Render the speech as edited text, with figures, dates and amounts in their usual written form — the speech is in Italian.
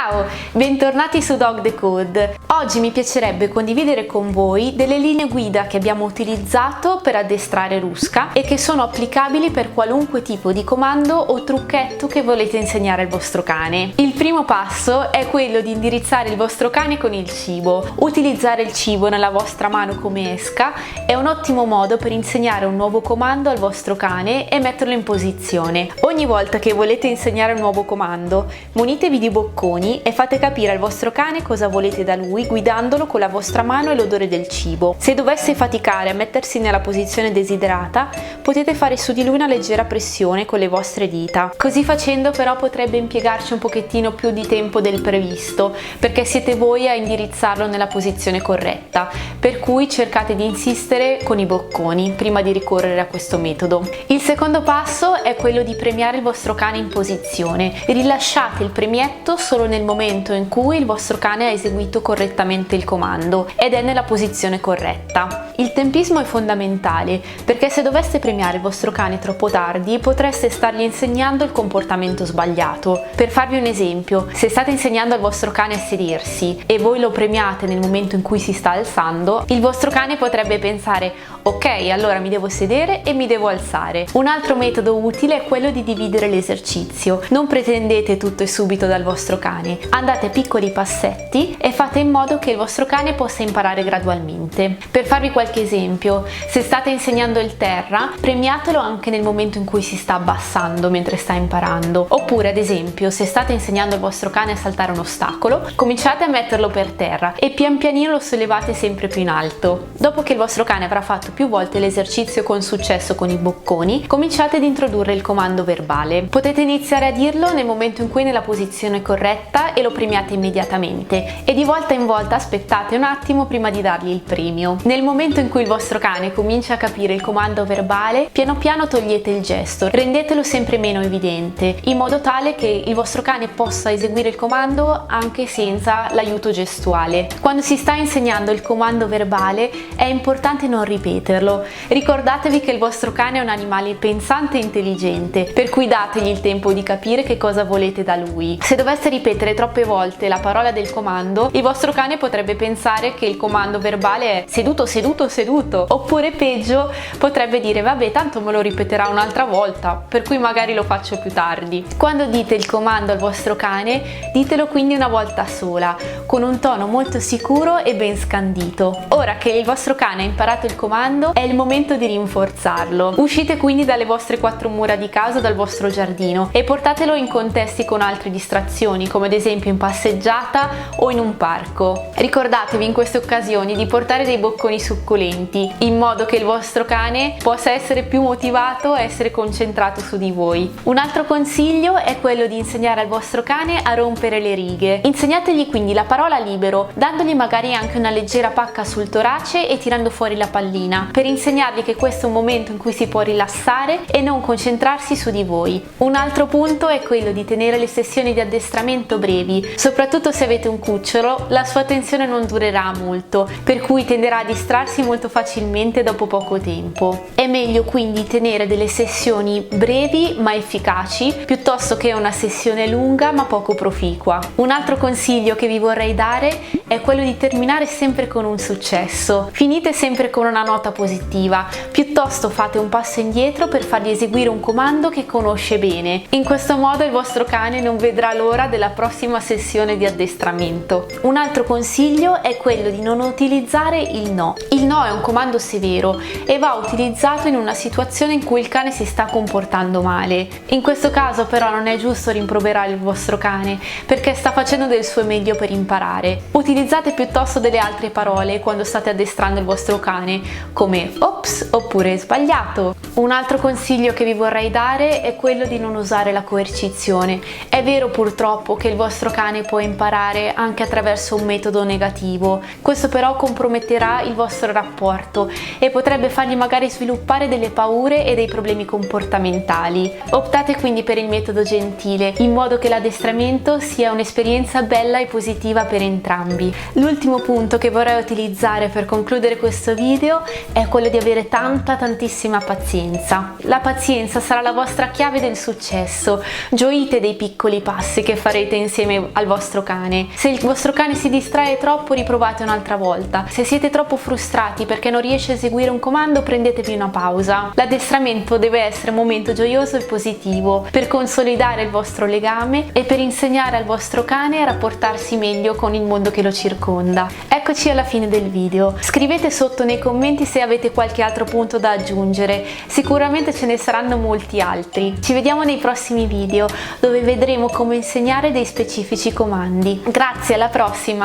Ciao, bentornati su Dog Decode. Oggi mi piacerebbe condividere con voi delle linee guida che abbiamo utilizzato per addestrare Ruska e che sono applicabili per qualunque tipo di comando o trucchetto che volete insegnare al vostro cane. Il primo passo è quello di indirizzare il vostro cane con il cibo. Utilizzare il cibo nella vostra mano come esca è un ottimo modo per insegnare un nuovo comando al vostro cane e metterlo in posizione. Ogni volta che volete insegnare un nuovo comando, munitevi di bocconi e fate capire al vostro cane cosa volete da lui guidandolo con la vostra mano e l'odore del cibo. Se dovesse faticare a mettersi nella posizione desiderata, potete fare su di lui una leggera pressione con le vostre dita. Così facendo però potrebbe impiegarci un pochettino più di tempo del previsto, perché siete voi a indirizzarlo nella posizione corretta, per cui cercate di insistere con i bocconi prima di ricorrere a questo metodo. Il secondo passo è quello di premiare il vostro cane in posizione. Rilasciate il premietto solo nel momento in cui il vostro cane ha eseguito correttamente il comando ed è nella posizione corretta. Il tempismo è fondamentale, perché se doveste premiare il vostro cane troppo tardi potreste stargli insegnando il comportamento sbagliato. Per farvi un esempio, se state insegnando al vostro cane a sedersi e voi lo premiate nel momento in cui si sta alzando, il vostro cane potrebbe pensare: ok, allora mi devo sedere e mi devo alzare. Un altro metodo utile è quello di dividere l'esercizio. Non pretendete tutto e subito dal vostro cane, andate a piccoli passetti e fate in modo che il vostro cane possa imparare gradualmente. Per farvi qualche esempio, se state insegnando il terra, premiatelo anche nel momento in cui si sta abbassando mentre sta imparando. Oppure, ad esempio, se state insegnando al vostro cane a saltare un ostacolo, cominciate a metterlo per terra e pian pianino lo sollevate sempre più in alto. Dopo che il vostro cane avrà fatto più volte l'esercizio con successo con i bocconi, cominciate ad introdurre il comando verbale. Potete iniziare a dirlo nel momento in cui è nella posizione corretta e lo premiate immediatamente, e di volta in volta aspettate un attimo prima di dargli il premio. Nel momento in cui il vostro cane comincia a capire il comando verbale, piano piano togliete il gesto, rendetelo sempre meno evidente, in modo tale che il vostro cane possa eseguire il comando anche senza l'aiuto gestuale. Quando si sta insegnando il comando verbale è importante non ripeterlo. Ricordatevi che il vostro cane è un animale pensante e intelligente, per cui dategli il tempo di capire che cosa volete da lui. Se doveste ripetere troppe volte la parola del comando, il vostro cane potrebbe pensare che il comando verbale è seduto, seduto, seduto, oppure peggio, potrebbe dire vabbè, tanto me lo ripeterà un'altra volta, per cui magari lo faccio più tardi. Quando dite il comando al vostro cane, ditelo quindi una volta sola, con un tono molto sicuro e ben scandito. Ora che il vostro cane ha imparato il comando, è il momento di rinforzarlo. Uscite quindi dalle vostre quattro mura di casa o dal vostro giardino e portatelo in contesti con altre distrazioni, come ad esempio in passeggiata o in un parco. Ricordatevi in queste occasioni di portare dei bocconi succulenti, in modo che il vostro cane possa essere più motivato a essere concentrato su di voi. Un altro consiglio è quello di insegnare al vostro cane a rompere le righe. Insegnategli quindi la parola libero, dandogli magari anche una leggera pacca sul torace e tirando fuori la pallina, per insegnargli che questo è un momento in cui si può rilassare e non concentrarsi su di voi. Un altro punto è quello di tenere le sessioni di addestramento brevi, soprattutto se avete un cucciolo, la sua attenzione non durerà molto, per cui tenderà a distrarsi molto facilmente dopo poco tempo. È meglio quindi tenere delle sessioni brevi ma efficaci, piuttosto che una sessione lunga ma poco proficua. Un altro consiglio che vi vorrei dare è quello di terminare sempre con un successo. Finite sempre con una nota positiva, piuttosto fate un passo indietro per fargli eseguire un comando che conosce bene. In questo modo il vostro cane non vedrà l'ora della prossima sessione di addestramento. Un altro consiglio è quello di non utilizzare il no. Il no è un comando severo e va utilizzato in una situazione in cui il cane si sta comportando male. In questo caso però non è giusto rimproverare il vostro cane, perché sta facendo del suo meglio per imparare. Utilizzate piuttosto delle altre parole quando state addestrando il vostro cane, come ops oppure sbagliato. Un altro consiglio che vi vorrei dare è quello di non usare la coercizione. È vero purtroppo che il vostro cane può imparare anche attraverso un metodo negativo, questo però comprometterà il vostro rapporto e potrebbe fargli magari sviluppare delle paure e dei problemi comportamentali. Optate quindi per il metodo gentile, in modo che l'addestramento sia un'esperienza bella e positiva positiva per entrambi. L'ultimo punto che vorrei utilizzare per concludere questo video è quello di avere tantissima pazienza. La pazienza sarà la vostra chiave del successo. Gioite dei piccoli passi che farete insieme al vostro cane. Se il vostro cane si distrae troppo, riprovate un'altra volta. Se siete troppo frustrati perché non riesce a eseguire un comando, prendetevi una pausa. L'addestramento deve essere un momento gioioso e positivo per consolidare il vostro legame e per insegnare al vostro cane a rapportarsi meglio con il mondo che lo circonda. Eccoci alla fine del video. Scrivete sotto nei commenti se avete qualche altro punto da aggiungere. Sicuramente ce ne saranno molti altri. Ci vediamo nei prossimi video dove vedremo come insegnare dei specifici comandi. Grazie, alla prossima!